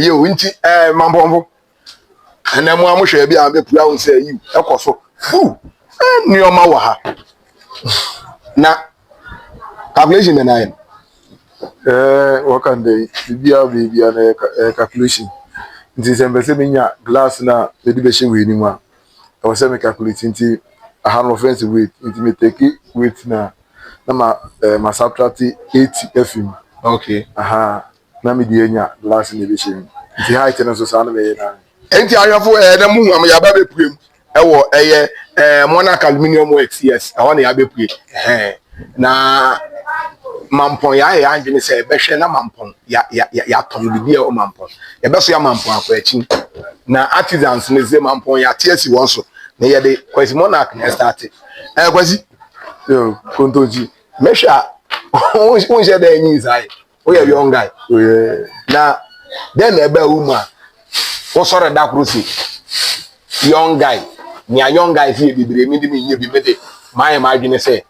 you inti mambombo ene mo amuhwe bia be pua won say you ekoso fu nioma wa ha na calculation na yen what can they bia na calculation nti sembe se menya glass na the debation we ni mu a I was say me calculate nti aha no offense weight nti me take weight na ma subtract 80 fm okay aha na me die nya glass na debation nti height na so sa na me na enti ayofo na mu am ya ba be puem ewo monarch aluminium works yes I want ya be pue na mampon ya adwene se behwe na mampon ya ton bibi o mampon ye beso ya mampon akwachi na artisans ne ze mampon ya tiesi won so na ye de kwasi monarch na start kwasi yo kontoji mesha won je da nyi sai o ye young guy oh yeah na then ebe uma wo sore da krusi young guy ni a young guy fi bibire mi di mi nye bi mede my adwene se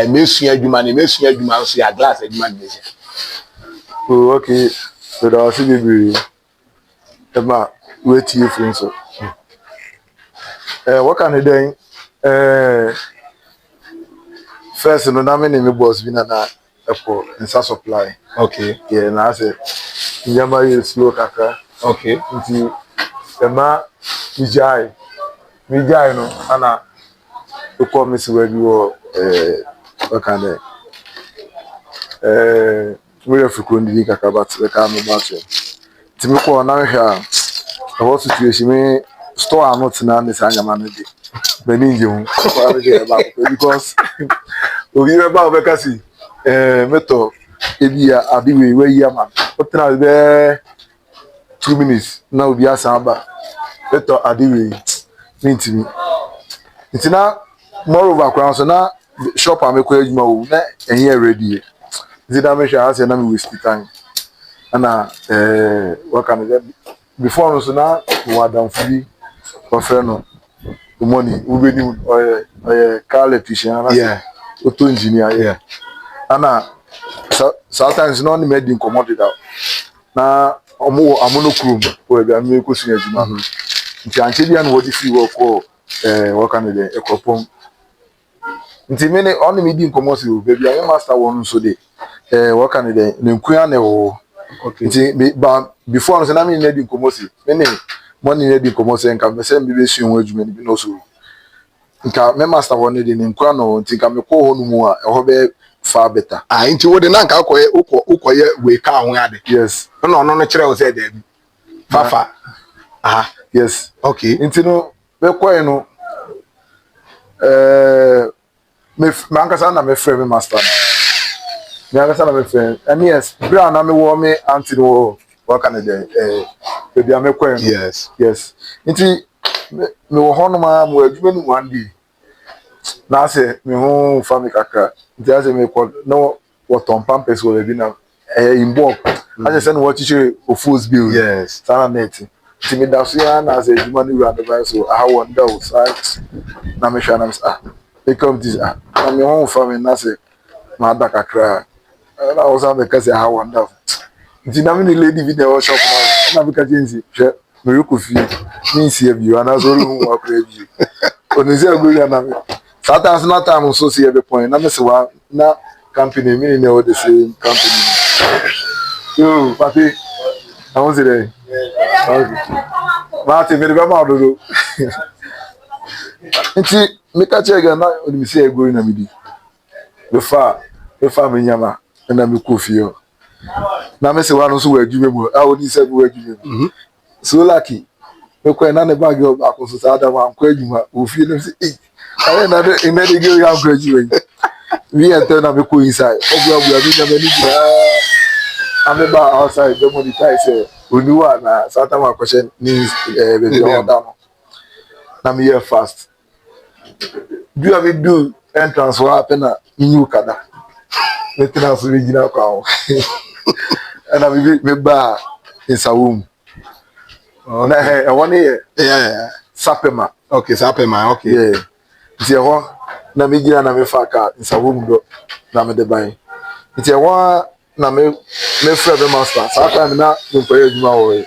mesua adwuma so ya glass adwuma ne se oh okay so da see bibire ema wetie fun so what can I do first no na me me boss bi na epo insa supply okay yeah na say nyama ye slow kaka okay nti ema mijai no ana ko me se wadi wo what can we afriko ndi kaka bat we ka no bat ti me ko na hwa what situation me store not na me sa nyama no di beni nje hu because obi be ba be kasi meto ebia adiwe we yama otra be 2 minutes na obi asamba meto adiwe mintimi itina moreover kwa so na shop amekọ adwuma wo na enye ready zida me sha ase na me waste time ana what can I before no so na wadam free offer no money we be car electrician ana yeah auto engineer yeah ana sometimes no need in commodity na amono krum we be am ko sunu adwuma nti anche bia no wodi free work ko what can I ekopom nti me ne on me di nkomosi o baby I master one so dey what can I ne nkuya ne wo okay nti before no se na me ne di nkomosi me ne money ne di nkomosi nka me se me be su won adwuma ni bi no so nka me master one dey ne nkuya no nti nka me ko ho no mu a ho be far better nti wo de na nka ukoye we ka ho ade yes no kire wo se da bi fafa yes okay nti no be koy no me mankasa na me frɛ me master me mankasa na me frɛ and yes bra na me wo me auntie no what can I do baby am kɔ yes nti me wo hono ma mo adwuma ni one day na se me ho fa me kakra nti ase me kɔ no what on pampers wo be na in bulk ase se no what teacher of foods bill yes sana net nti me da so ya na ase adwuma ni ru advice so I wonder na me hwa na me they come this na me home family na say ma da kakra na o sa me ka say how wonderful nti na me ni lady bi dey shop na me ka jinsi hwe me ru kofi ni si abi ana so ru hu akra bi oni se aguri na me sometimes na time so see every point na me say wa na company me ni o the same company yo papi I was there ma te me be ma do nti me ka chega na oni se egori na midi be fa me nyama na me kofio na me se wa no so wa adwuma mu a oni se wa adwuma so lucky me ko na ne bag o akoso sa da ma ko adwuma ofie na se aye na de ina de ge ya ko adwuma we enter na me ko inside obu mi nyama ni bia ameba outside the money say oniwa na sata ma question ni be o da no na me here fast do have do entrance wa pena new kada entrance original kwa and I me ba insawum na he e woni yeah sapema okay yeah nti ho na me gina na me fa ka insawum do na me de ban nti ho na me frɛ be master saa time na me kɔ adwuma wɔ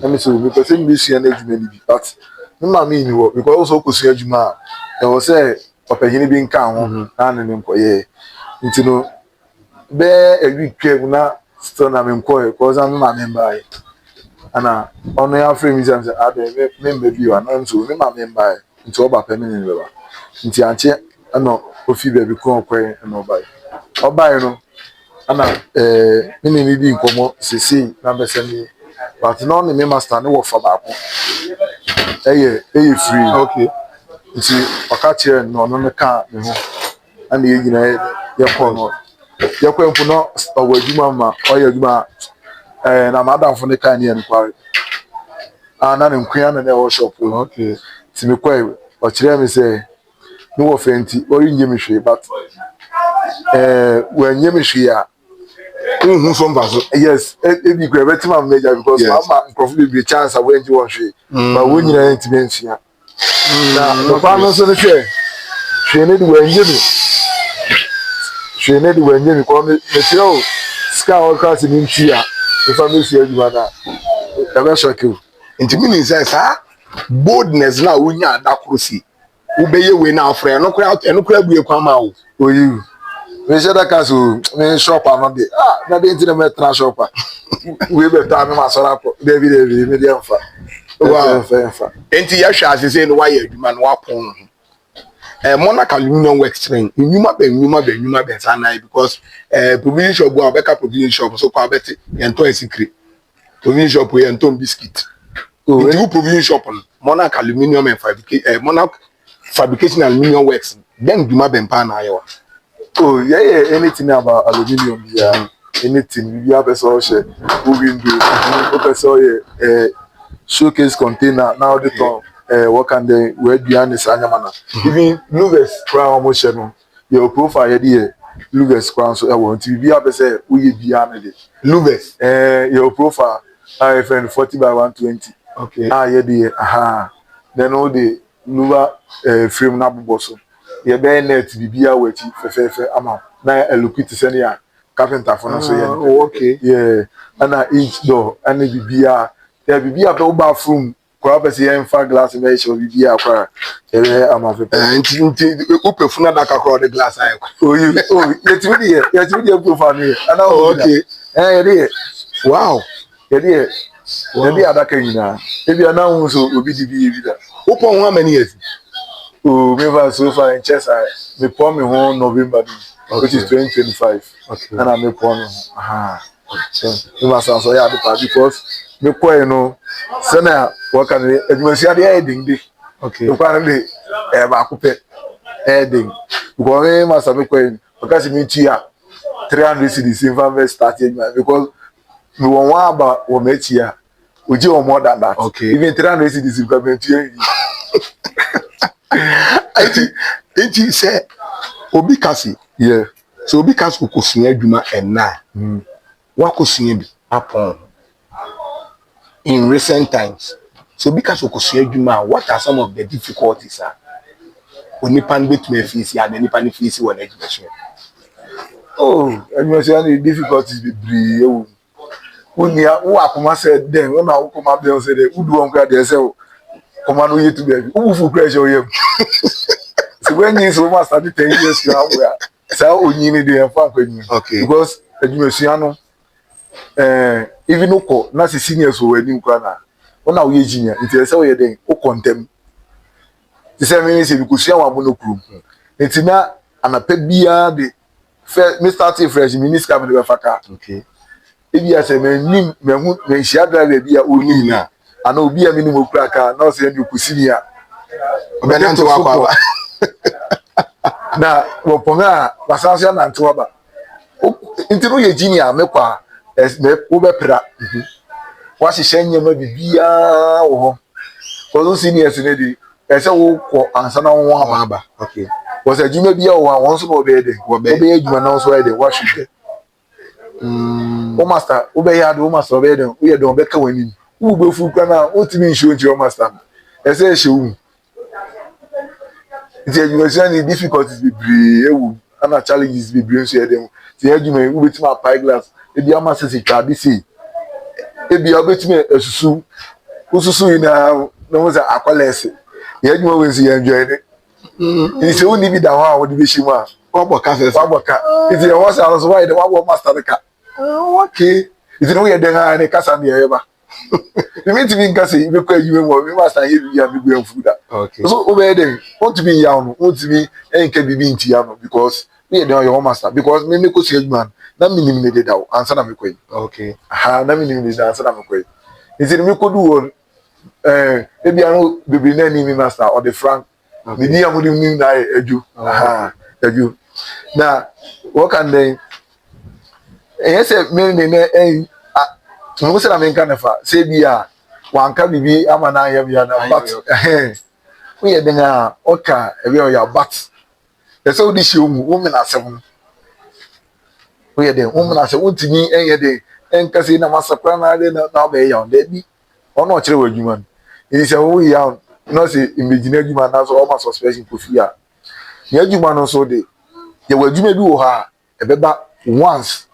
na me so me pɛ sɛ me sua na adwuma ni bi but me ma me ni wɔ because also kɔ sua adwuma a ɛwɔ sɛ ɔpɛhene bi nka ho na ne nkɔ yɛ nti no be a week twam na still na me nkɔ because me ma me mbae ana ɔno ya frɛ me sɛ ade me mba bi wa na nso me ma me mbae nti ɔba pɛ me ne bɛba nti anche ana ofi baabi kɔ ɔkɔ na ɔbae no ana me ne di nkomo sisi na bɛsɛ ni but no ne me master ne wɔ fa baako ɛyɛ free okay nti ɔka kyerɛ no ɔno ne ka me ho ana yɛ nyina yɛ kɔ no yɛ kɔ mpo no ɔwɔ adwuma ma ɔyɛ adwuma na madamfo ne ka ne yɛ nkware na ne nkua na ɛwɔ shop okay nti me kɔ ɔkyerɛ me sɛ me wɔ fa nti ɔrenyɛ me hwee but wɔanyɛ me hwee a who from Bazo? yes ebi kura beti ma major because mama nkrofo be chance a wenji won hwe but won nyina ntime nsua na no pa no so ne hwe ne de wanye mi ko me tiro ska o ka si ni ntia e fa me sia adwuma na e be shock you ntimi ni say sa boldness na wonya adakoro si wo beye we na afre no kura bue kwa ma wo oyi me se da ka so me shop no de na de ntine me tra shop we be ta me ma so rappo David me de amfa wow fa enti ya hwa asese no wa ye adwuma no wa pon Monarch Aluminium Works train nyuma be sana because provision shop go abeka provision shop so kwa beti ento secret provision shop we ento biscuit the provision shop Monarch Aluminium and Monarch Fabrication Aluminium Works then nyuma be mpa na ayewa yeah anything about aluminium yeah anything we have a social window person showcase container now the top what can they where behind the sanyamana even Lugers crown almost no your profile here Lugers crown so I want to be able to say we behind it Lugers your profile IFN 40 by 120 okay yeah there then all the Luga frame na boso ye be net bibia wachi fefefe ama na eloquity senior carpenter for no so yeah okay yeah and each door and bibia yeah bibia be bathroom kwa pese ye mfa glass be show bibia kwa ama fefe nti opefuna da kakro the glass ayo yetimi de profile ni ana okay ye wow ye adaka nyina ebi ana hu so obi di bi da upon how many years me so far in chess me pour me home November which is 2025 okay and I me pour me so me must answer ya because me pour no say na what can adwumasia dey heading dey okay you can dey ba kupe heading because me must me pour because me tia 300 cedis in van starting because me won one about wo me tia oji o more than that okay even 300 cedis because me tia enti say obi kasi yeah so obi kasi kokosua adwuma enna wa kosua bi apon in recent times so obi kasi kokosua adwuma what are some of the difficulties onipa no betumi face ya na nipa no face won education education the difficulties be bre ewu unia wo akoma said then when na akoma be say the udu won kwa dey say koma no yetu be ufu pressure yem so when you so master the 10 years you are so onyini dey fa kwani okay because education no even oko na se senior so wani nkwa na ona wo ye junior nti say wo ye den o contem ti say me say bikusia wa mo no krum nti na anapa bia de Mr. T fresh minister me be faka okay ebi ase me nim me hu me hia driver bia oni na ana obi a minimum kura ka na o say ndi kusinia obenanto akwa na woponga wasansia na nto ba nti no ye junior me kwa me wo be pra wa hihye nyema bibia wo ho ko seniors ne di ese wo ko ansa na wo aba okay was a junior bia wo won so no be de wo be adwuma na so de wa hwehwe o master wo be ya de o master be de wo ye de o be ka wani wo be fu kwa na o timi nsho nti o master ese ehye wu the education difficulties be bre ewu and challenges be bre so ye dem ti adwuma yi wobetumi apply glass ebi ama sisi twade sei ebi obetumi esusu ususu yi na mo say akwalese ye adwuma we nsi enjoy ne ni se woni bi da ho a wo de be him a waboka sese waboka iti e wo say also why de wabo master ka okay iti no ye den ha ne kasa ne ye ba you mean to be nkasa ibe kwa adwuma mo me master ye bi ya bi gwa fuda okay so obey dem want to be yaw no want to be enke bibi nti ya no because me dey your master because me ko see adwuma na minim ne dey daw ansa na me koyi okay ha na minim ne ansa na me koyi iti me ko du won ebi anu bibi na ni mi master or the frank me ni amudi ni na eju eju na what can they yes me ne mo se na me nka nefa se bia wanka bibi ama na ya bia na but we ye denga oka ebi o ya but ese odi shi omu wo me na asem we ye den wo me na asem wontimi enye de enka se na masakra na de na ba ya on de bi ono kire wadwuma ni se wo ya no se imagine adwuma na so o ma suspension kofi a ni adwuma no so de ye wadwuma bi wo ha ebeba once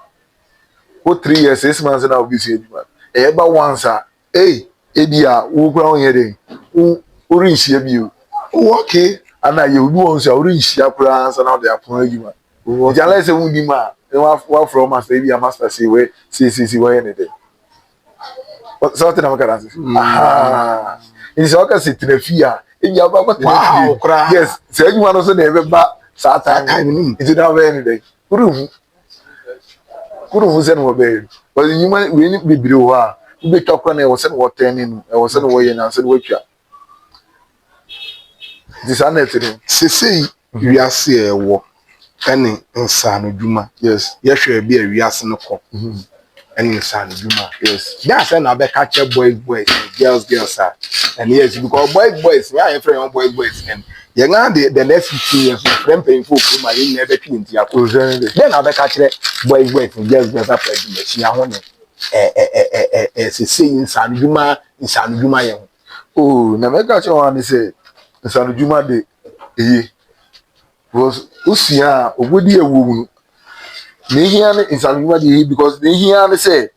for 3 years 6 months na obi se adwuma eba once a ebi a wo kura onye de wo rinhia bi o okay ana ye obi won so wo rinhia kura ansa na de apon adwuma jala se wo ni ma wa from master ebi a master say we see we ne de so te na makara aha is okay sit na fia ebi aba ko wow yes se adwuma no so na ebeba sa time ni it na we ne de kuru se no be but nyuma we ni bibire ho a ube twakwa na e wo se no woten ni e wo se no wo ye na se no watwa disanet ni sese wiase ewo ene nsa no dwuma yes ye hwe bi a wiase no ko ene nsa no dwuma yes ya say na be catch boys girls are and yes because boys ya ye friend boys and ye nga the next 15 years friend paying for ma ye na be twinti akọ then na be catch boys girls are play the chi ahụ ne sese nsa no dwuma ye oh na me catch one say nsa no dwuma de eye was usia ogodi ewo mu na hia ne nsa no dwuma de eye because na hia ne say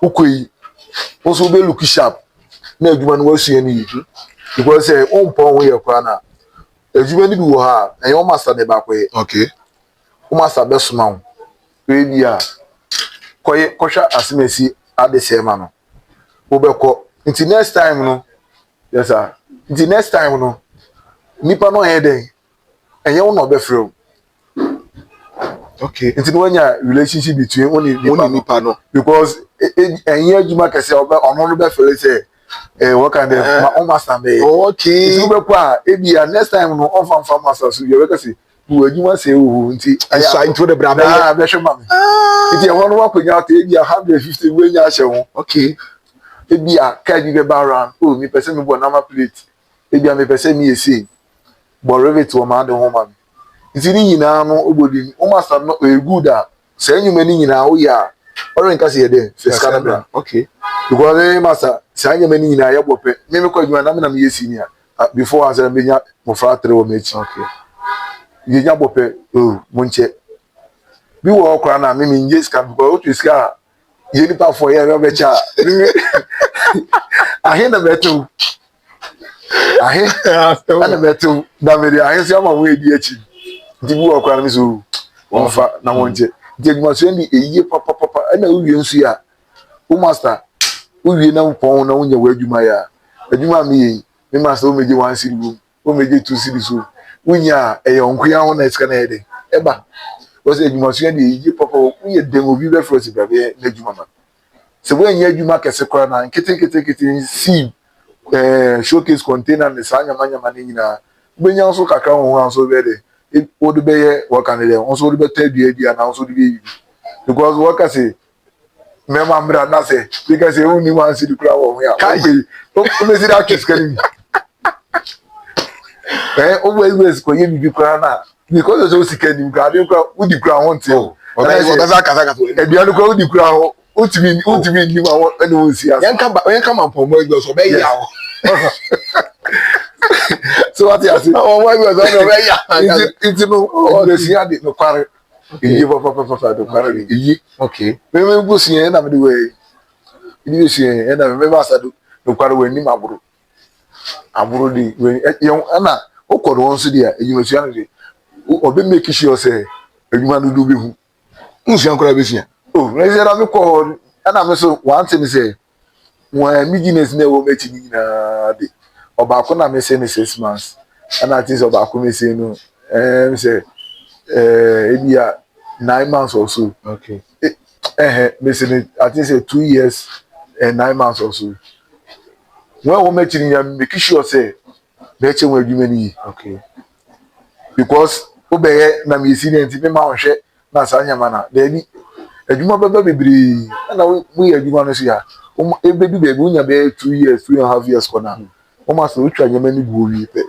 ukoi also be look sharp na adwuma no wasua ni because say on pon wo ye kwa na adwuma ni bi wo ha na yo master ne ba kwe okay o master be suma wo we bia kohwa asemesi adese ma no wo be ko until next time no yes sir until next time no nipa no he den enye wo no be frɛ okay until when your relationship between only nipa no because enye adwuma kese obe ono no be feel say what kind of my master be okay until be kwa ebia next time no on fam master so you be kese wo adwuma say wo until so into the bra be hwe ma me iti e wono wakonya ta ebia 150 we nya hye wo okay ebia ka bi be baran oh me person me bo number plate ebia me person me ese bo revit wo ma de ho ma iti ni nyina no ogbodi o master no e good a say nyuma ni nyina wo ya ore nka se ye de first camera okay because master say nyuma ni nyina ye bope me ko adwuma na me na me yesi ni before answer me nya mo fra 3 wo mechi okay ye nya bope oh mo nche bi wo okra na me nje ska because o tu ska ye ni pa for ye be cha ahe na betu ahe ana betu da me dia ahe se ama wo edi achi ndi bi wo okra na me so won fa na won nche ndi adwuma so ndi eyiye papa ana uwie nsu ya o master uwie na pon na wonya wa adwuma ya adwuma me me master o meje 1 series o meje 2 series so wonya eyonko ya ho na iska na ede eba o se adwuma so ndi eyiye papa wonya den obi be frosi bebe na adwuma ma se wo nya adwuma kese kora na nkete si showcase container ne sanya manya ne nyina benya so kakra ho so be de o de be ye waka ne de on so de be tadua na on so de be because waka say me ma mra na say because e uni wan si de kura wo ho ya o me si da kiss kan o we always ko ye bibi kura na because o si kan ni kura de kura u di kura ho nte o be za kasa e bia no kura u di kura ho utimi ni ma wo ene wo si asa yen ka man pomo egbe so be ya o so what you say o wa egbe so be ya it no o de si ade no kware Eyi papa do kwara de eyi. Okay. Me go sie na me de we. Ni sie na me ba sa do kwara we ni maburu. Aburu di we na okodo won so dia enyuma sua no de. Obe make sure say enyuma no do be hu. Nsuan kora be sua. Oh, me say na me ko na me so one thing say one business na wo mechi ni na de. Oba ko na me say ni 6 months. And I think oba ko me say no me say ebia 9 months or so. Okay. Me say I think say 2 years and 9 months or so. When we mechi ni make sure say be che won adwuma ni. Okay. Because obeye na me see nti me ma hwe na sa nyama na da bi adwuma baba bebiri na we adwuma no so ya ebedu be unya be 2 years 2.5 years kona o ma so utwa nyama ni bu wi pe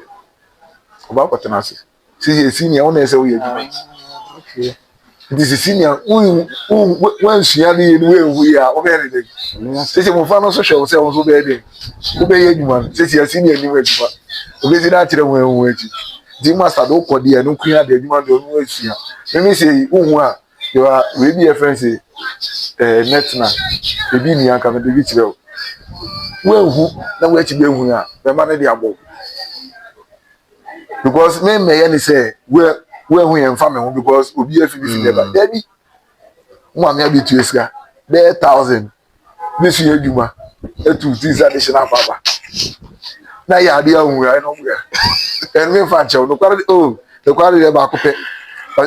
oba kwatena ase si senior on ese we adwuma Okay. this is senior when sua ni we ya o be re se mo fa no so hwe o se o so be de o be adwuma se senior ni we adwuma o be si na kire won echi di master do kodi e no kuya de adwuma do no asua me say uhu a you are we be a friend say net na e bi ni aka me de bi kire we hu na we echi be hu a be ma na de abo because me ya ni say we hu ye mfa me hu because obi afi bi fi never there bi mo am ya bi tu esika be 1000 bi su ye adwuma etu this additional baba na ya de hu ya no ya and me fan chow no kwari the kwari dey back up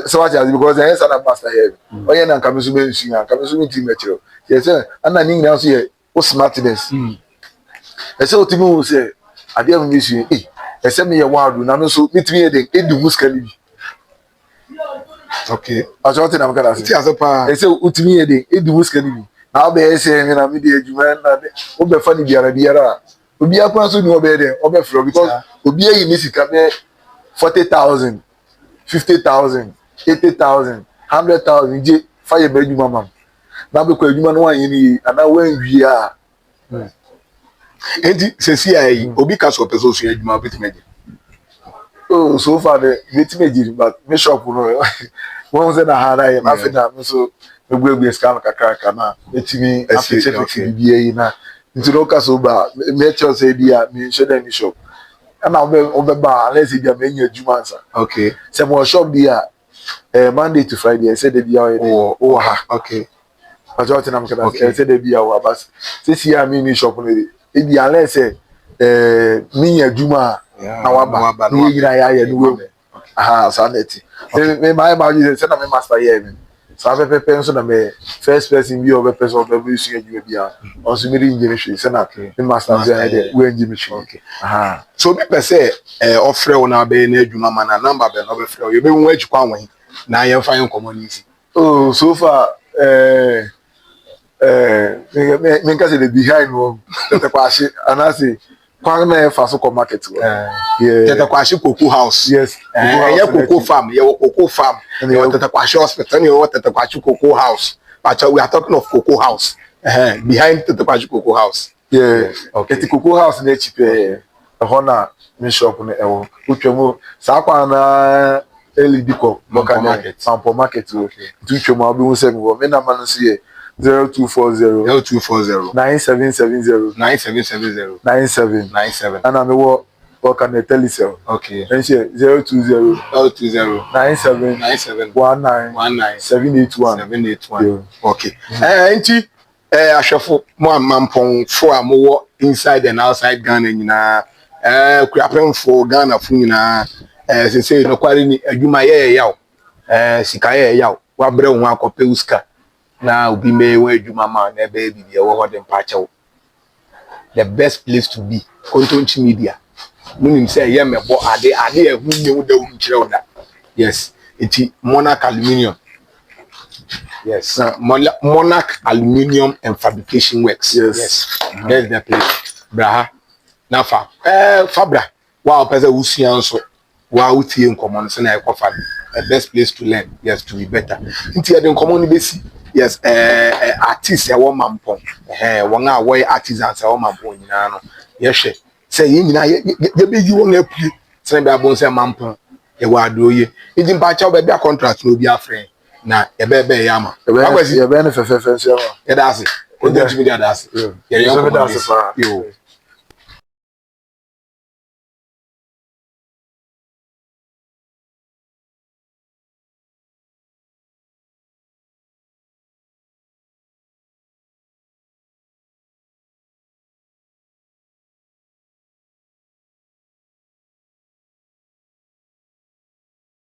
so what is because there is an master here oye na nkamesu be nsu ya nkamesu be team lecture yes ana ni nyina so ye o smartness ese otimi wo se ade am ni su ese me ye wadu na no so mitimi ye den edu muska ni bi Okay. aso what na mkala Ti asopa. ese otimi ye den edu muska ni bi na be ese me na me de adwuma na o be fa ni biara obi akwa so ni obe de obe fro because obi ayi ni sika be 40,000 50,000 80,000 100,000 je fire be adwuma mam na be kwa adwuma no wan ni ana wan wi a Enti sesi ayi obi ka so person so adwuma betimeje. oh so far the betimeje but me shop no won say na hara ye na fe na so egwe scam kakaka na etimi afeche bi ayi na nti no ka so ba me cho say dia me show them shop and obe ba let's say dia me nya adwuma nsa. Okay. Say mo shop dia Monday to Friday I said they be out Oh ha. Okay. I just na mkada I said they be out but this year me ni shop no e be unless say me nya adwuma na waba ni yira ya no we aha sanity me my ba you say na me master here me so I pepe so na me first person be over person of every single adwuma bia on so me ri ngire hwe say na me master there we ngire hwe. Okay. Aha So be per se offer una be na adwuma ma na number be no be frɛ you be hu adwuma wan na ye fa yin community. oh so far me can say the behind one the kwashi and I say kwan na fa so market Yeah. yeah Kwashi Cocoa House. yes Yeah, Cocoa Farm. Yeah, Cocoa Farm. Yeah, Kwashi Hospital. Yeah, Kwashi Cocoa House. But we are talking of Cocoa House. Behind Kwashi Cocoa House. yeah Okay. the Cocoa House na cheap na me shop na ewo utwemu sa kwa na elidiko Mampo Market. Mampo Market Okay. utwemu abi hu se me na man so ye 0240 0240 9770 9770 97 97. and I'm work na telecell Okay. and say 020 020 97 97 19 781 781. Okay. Nti ahwefo mo amampon fo amowo inside and outside Ghana nyina kuapemfo Ghana fo nyina say no kware ni adwuma ye yaw sika ye yaw wa bre ho akope uska na obi me won adwuma ma na be bibia wo ho de mpachew. The best place to be content media munim say ye mebo ade ehun nyewu da wu kire oda. Yes, iti Monarch Aluminium. Yes, Monarch Aluminium and Fabrication Works. Yes. That's the place. Braha. Nafa. Fabra. Wow, pesa usia nso. Wow, utie nkomo nso na ekofa. The best place to learn. Yes, to be better. Nti ade nkomo ni besi. Yes, artists e wo mampon. Won a wo artisans e wo mampon nyina no. Yehwe. Say yin nyina ye be yi won apue. Say be abon say mampon. E wa adoye. Idi mpa cha be bia contract no bi afren. na ebe yama Ebe ne fefe nso ya. yɛda ase ɔda tumi de ada ase yɛyɛ nkɔmmɔ yo